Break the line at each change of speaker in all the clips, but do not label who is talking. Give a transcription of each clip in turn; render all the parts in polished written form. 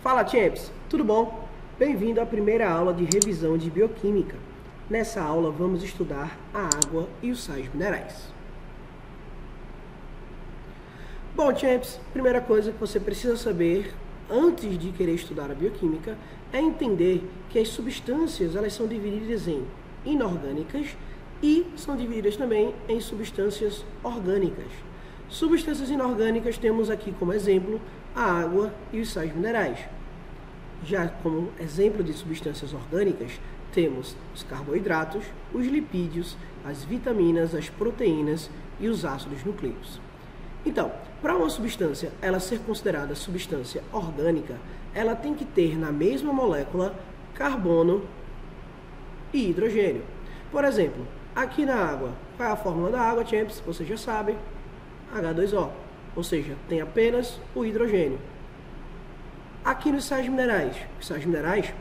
Fala, champs! Tudo bom? Bem-vindo à primeira aula de revisão de bioquímica. Nessa aula vamos estudar a água e os sais minerais. Bom, champs, primeira coisa que você precisa saber antes de querer estudar a bioquímica é entender que as substâncias elas são divididas em inorgânicas e são divididas também em substâncias orgânicas. Substâncias inorgânicas temos aqui como exemplo a água e os sais minerais. Já como exemplo de substâncias orgânicas, temos os carboidratos, os lipídios, as vitaminas, as proteínas e os ácidos nucleicos. Então, para uma substância ela ser considerada substância orgânica, ela tem que ter na mesma molécula carbono e hidrogênio. Por exemplo, aqui na água, qual é a fórmula da água, champs? Você já sabe, H2O, ou seja, tem apenas o hidrogênio. Aqui nos sais minerais, os sais minerais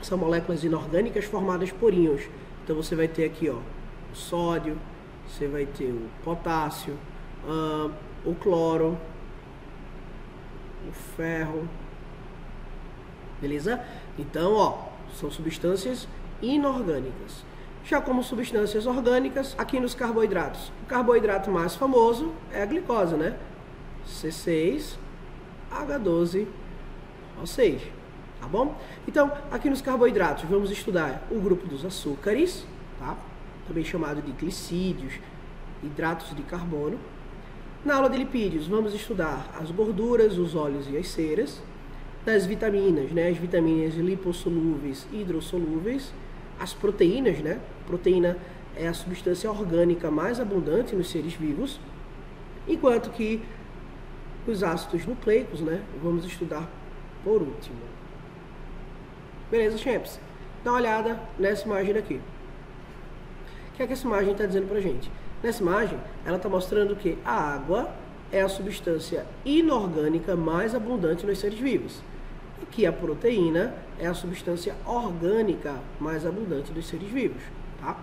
são moléculas inorgânicas formadas por íons. Então você vai ter aqui ó, o sódio, você vai ter o potássio, o cloro, o ferro, beleza? Então, ó, são substâncias inorgânicas. Já como substâncias orgânicas, aqui nos carboidratos, o carboidrato mais famoso é a glicose, né? C6H12O6, tá bom? Então, aqui nos carboidratos, vamos estudar o grupo dos açúcares, tá? Também chamado de glicídios, hidratos de carbono. Na aula de lipídios, vamos estudar as gorduras, os óleos e as ceras. Das vitaminas, né? As vitaminas lipossolúveis e hidrossolúveis. As proteínas, né? Proteína é a substância orgânica mais abundante nos seres vivos. Enquanto que os ácidos nucleicos, né? Vamos estudar por último. Beleza, champs? Dá uma olhada nessa imagem daqui. O que é que essa imagem está dizendo pra gente? Nessa imagem, ela está mostrando que a água é a substância inorgânica mais abundante nos seres vivos. E que a proteína é a substância orgânica mais abundante dos seres vivos, tá?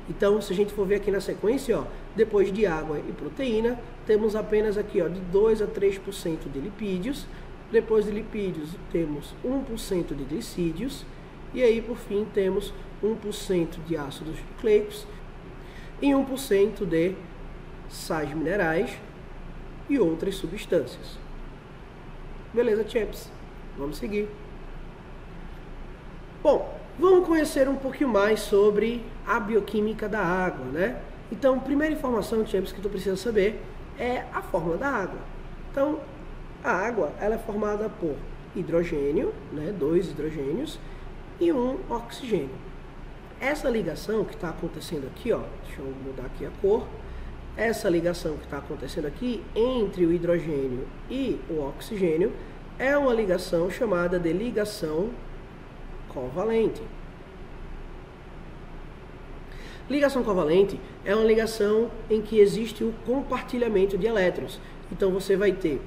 Então, se a gente for ver aqui na sequência, ó, depois de água e proteína, temos apenas aqui ó, de 2 a 3% de lipídios. Depois de lipídios, temos 1% de glicídios. E aí, por fim, temos 1% de ácidos nucleicos e 1% de sais minerais e outras substâncias. Beleza, champs? Vamos seguir. Bom, vamos conhecer um pouquinho mais sobre a bioquímica da água, né? Então, primeira informação, champs, que tu precisa saber é a fórmula da água. Então, a água ela é formada por hidrogênio, né? 2 hidrogênios e 1 oxigênio. Essa ligação que está acontecendo aqui, ó, deixa eu mudar aqui a cor. Essa ligação que está acontecendo aqui entre o hidrogênio e o oxigênio é uma ligação chamada de ligação covalente. Ligação covalente é uma ligação em que existe o compartilhamento de elétrons. Então você vai ter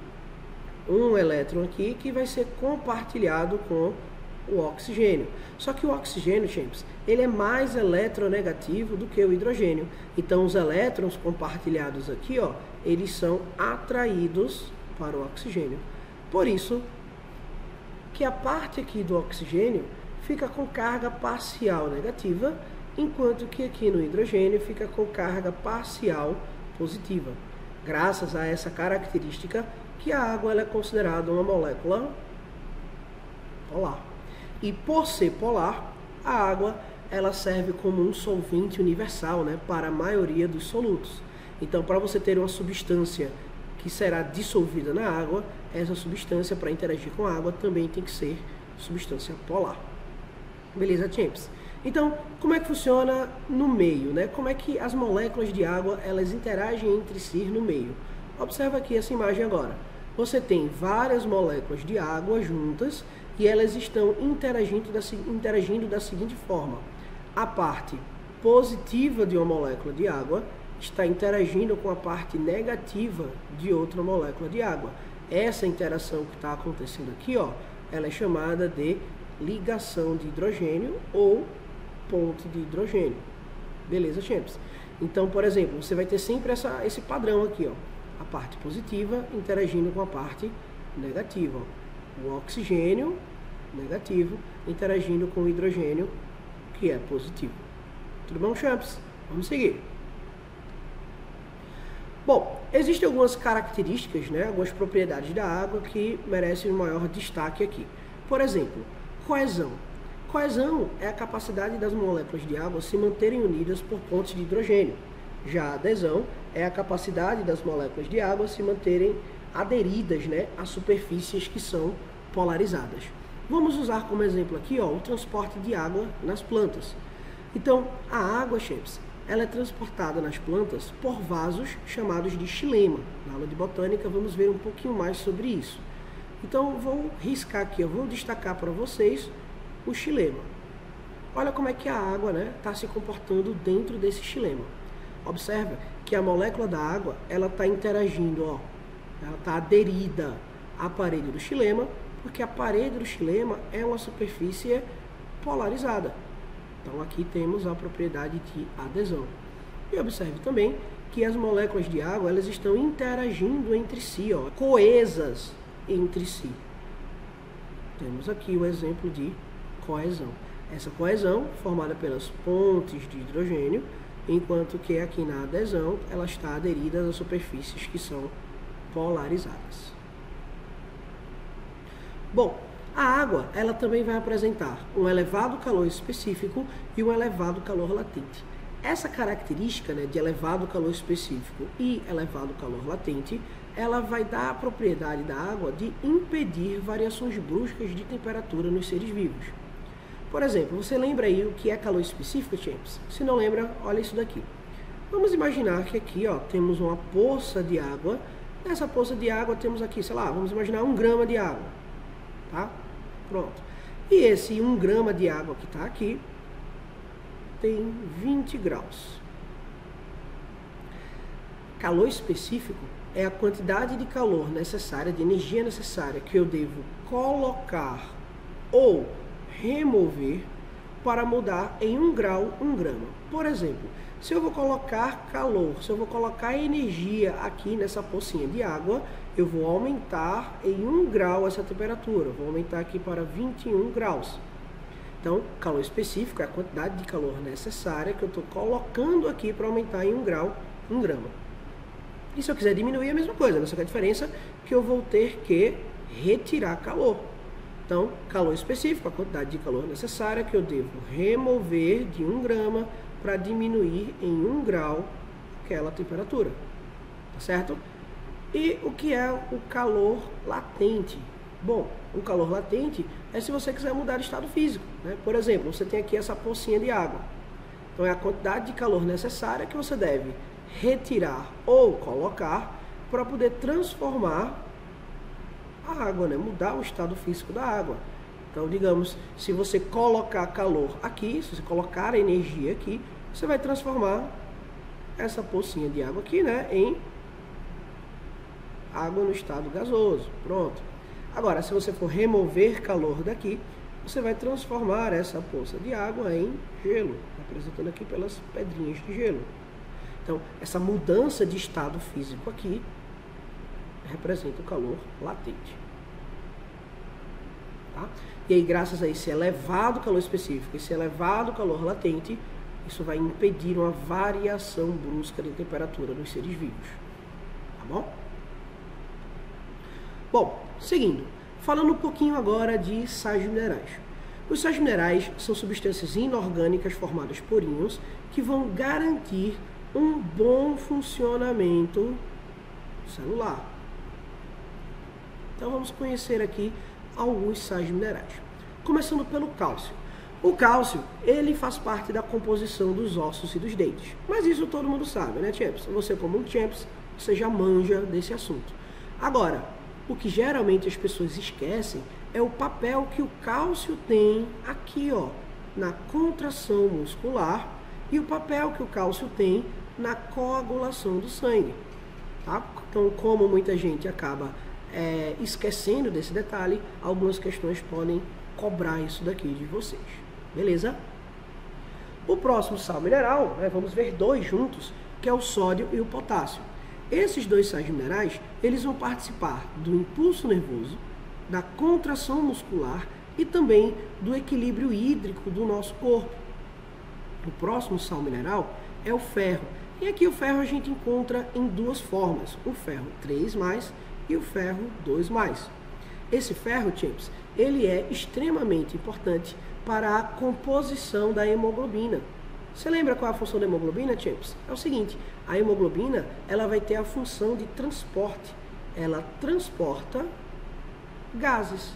um elétron aqui que vai ser compartilhado com o oxigênio. Só que o oxigênio, champs, ele é mais eletronegativo do que o hidrogênio. Então os elétrons compartilhados aqui, ó, eles são atraídos para o oxigênio. Por isso que a parte aqui do oxigênio fica com carga parcial negativa, enquanto que aqui no hidrogênio fica com carga parcial positiva. Graças a essa característica que a água ela é considerada uma molécula polar. E por ser polar, a água ela serve como um solvente universal, né, para a maioria dos solutos. Então, para você ter uma substância que será dissolvida na água, essa substância para interagir com a água também tem que ser substância polar. Beleza, champs? Então, como é que funciona no meio, né? Como é que as moléculas de água elas interagem entre si no meio? Observa aqui essa imagem agora. Você tem várias moléculas de água juntas e elas estão interagindo da seguinte forma. A parte positiva de uma molécula de água está interagindo com a parte negativa de outra molécula de água. Essa interação que está acontecendo aqui, ó, ela é chamada de ligação de hidrogênio ou ponte de hidrogênio. Beleza, champs? Então, por exemplo, você vai ter sempre esse padrão aqui, ó. A parte positiva interagindo com a parte negativa. Ó. o oxigênio, negativo, interagindo com o hidrogênio, que é positivo. Tudo bom, champs? Vamos seguir. Bom, existem algumas características, né, algumas propriedades da água que merecem um maior destaque aqui. Por exemplo, coesão. Coesão é a capacidade das moléculas de água se manterem unidas por pontes de hidrogênio. Já a adesão é a capacidade das moléculas de água se manterem aderidas, né, a superfícies que são polarizadas. Vamos usar como exemplo aqui, ó, o transporte de água nas plantas. Então, a água, champs, ela é transportada nas plantas por vasos chamados de xilema. Na aula de botânica vamos ver um pouquinho mais sobre isso. Então, vou riscar aqui, eu vou destacar para vocês o xilema. Olha como é que a água, né, está se comportando dentro desse xilema. Observa que a molécula da água, ela está interagindo, ó, ela está aderida à parede do xilema, porque a parede do xilema é uma superfície polarizada. Então aqui temos a propriedade de adesão. E observe também que as moléculas de água, elas estão interagindo entre si, ó, coesas entre si. Temos aqui o exemplo de coesão. Essa coesão formada pelas pontes de hidrogênio, enquanto que aqui na adesão ela está aderida às superfícies que são polarizadas. Bom, a água ela também vai apresentar um elevado calor específico e um elevado calor latente. Essa característica, né, de elevado calor específico e elevado calor latente, ela vai dar a propriedade da água de impedir variações bruscas de temperatura nos seres vivos. Por exemplo, você lembra aí o que é calor específico, champs? Se não lembra, olha isso daqui. Vamos imaginar que aqui, ó, temos uma poça de água. Nessa poça de água temos aqui, sei lá, vamos imaginar 1 grama de água. Tá? Pronto. E esse 1 grama de água que está aqui tem 20 graus. Calor específico é a quantidade de calor necessária, de energia necessária que eu devo colocar ou remover para mudar em 1 grau 1 grama. Por exemplo, se eu vou colocar calor, se eu vou colocar energia aqui nessa pocinha de água, eu vou aumentar em 1 grau essa temperatura. Vou aumentar aqui para 21 graus. Então, calor específico é a quantidade de calor necessária que eu estou colocando aqui para aumentar em 1 grau 1 grama. E se eu quiser diminuir, é a mesma coisa, só que a diferença é que eu vou ter que retirar calor. Então, calor específico, a quantidade de calor necessária que eu devo remover de 1 grama para diminuir em 1 grau aquela temperatura. Tá certo? E o que é o calor latente? Bom, o calor latente é se você quiser mudar de estado físico, né? Por exemplo, você tem aqui essa pocinha de água. Então, é a quantidade de calor necessária que você deve retirar ou colocar para poder transformar a água, né? Mudar o estado físico da água. Então, digamos, se você colocar calor aqui, se você colocar energia aqui, você vai transformar essa pocinha de água aqui, né, em água no estado gasoso. Pronto. Agora, se você for remover calor daqui, você vai transformar essa poça de água em gelo, representando aqui pelas pedrinhas de gelo. Então, essa mudança de estado físico aqui representa o calor latente. Tá? E aí, graças a esse elevado calor específico, esse elevado calor latente, isso vai impedir uma variação brusca de temperatura nos seres vivos. Tá bom? Bom, seguindo, falando um pouquinho agora de sais minerais. Os sais minerais são substâncias inorgânicas formadas por íons que vão garantir um bom funcionamento celular. Então vamos conhecer aqui alguns sais minerais. Começando pelo cálcio. O cálcio, ele faz parte da composição dos ossos e dos dentes. Mas isso todo mundo sabe, né, champs? Você como um champs, você já manja desse assunto. Agora, o que geralmente as pessoas esquecem é o papel que o cálcio tem aqui, ó, na contração muscular e o papel que o cálcio tem na coagulação do sangue. Tá? Então, como muita gente acaba esquecendo desse detalhe, algumas questões podem cobrar isso daqui de vocês. Beleza? O próximo sal mineral, né, vamos ver dois juntos, que é o sódio e o potássio. Esses dois sais minerais, eles vão participar do impulso nervoso, da contração muscular e também do equilíbrio hídrico do nosso corpo. O próximo sal mineral é o ferro. E aqui o ferro a gente encontra em duas formas, o ferro 3+, e o ferro 2+. Esse ferro, champs, ele é extremamente importante para a composição da hemoglobina. Você lembra qual é a função da hemoglobina, champs? É o seguinte, a hemoglobina ela vai ter a função de transporte. Ela transporta gases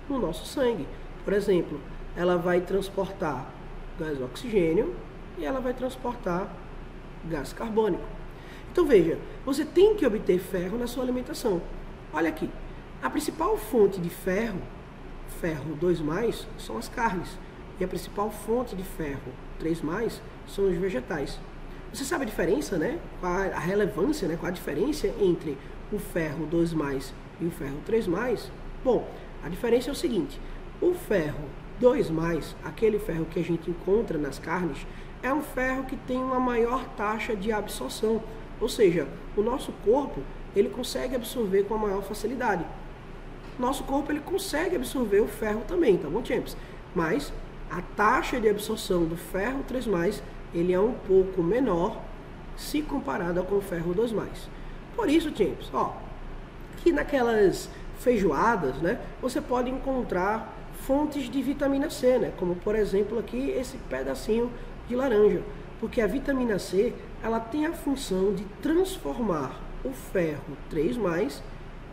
no nosso sangue. Por exemplo, ela vai transportar gás oxigênio e ela vai transportar gás carbônico. Então veja, você tem que obter ferro na sua alimentação. Olha aqui, a principal fonte de ferro, ferro 2+, são as carnes. E a principal fonte de ferro 3+, são os vegetais. Você sabe a diferença, né? Qual a relevância, né? Qual a diferença entre o ferro 2+ e o ferro 3+? Bom, a diferença é o seguinte, o ferro 2+, aquele ferro que a gente encontra nas carnes, é um ferro que tem uma maior taxa de absorção. Ou seja, o nosso corpo, ele consegue absorver com a maior facilidade. Nosso corpo, ele consegue absorver o ferro também, tá bom, champs? Mas a taxa de absorção do ferro 3+, ele é um pouco menor se comparada com o ferro 2+. Por isso, champs, ó, que naquelas feijoadas, né, você pode encontrar fontes de vitamina C, né, como por exemplo aqui esse pedacinho de laranja, porque a vitamina C, ela tem a função de transformar o ferro 3+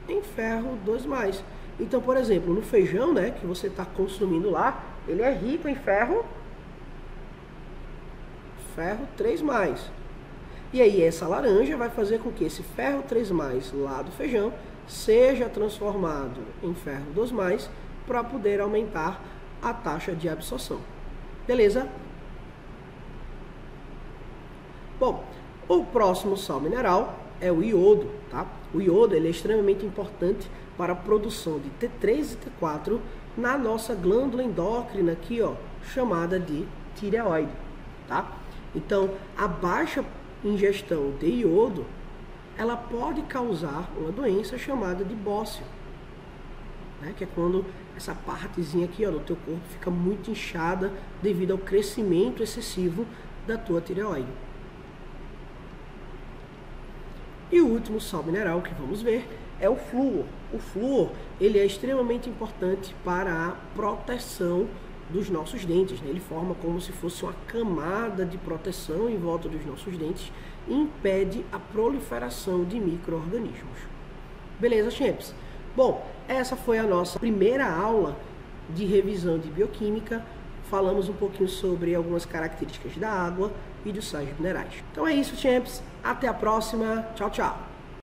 em ferro 2+. Então, por exemplo, no feijão, né, que você está consumindo lá, ele é rico em ferro 3+. E aí essa laranja vai fazer com que esse ferro 3+ lá do feijão seja transformado em ferro 2+ para poder aumentar a taxa de absorção. Beleza? Bom, o próximo sal mineral é o iodo, tá? O iodo ele é extremamente importante para a produção de T3 e T4 na nossa glândula endócrina aqui, ó, chamada de tireoide, tá? Então, a baixa ingestão de iodo, ela pode causar uma doença chamada de bócio, né? Que é quando essa partezinha aqui, ó, do teu corpo fica muito inchada devido ao crescimento excessivo da tua tireoide. E o último sal mineral que vamos ver é o flúor. O flúor, ele é extremamente importante para a proteção dos nossos dentes, né? Ele forma como se fosse uma camada de proteção em volta dos nossos dentes e impede a proliferação de micro-organismos. Beleza, champs? Bom, essa foi a nossa primeira aula de revisão de bioquímica. Falamos um pouquinho sobre algumas características da água e dos sais minerais. Então é isso, champs. Até a próxima. Tchau, tchau.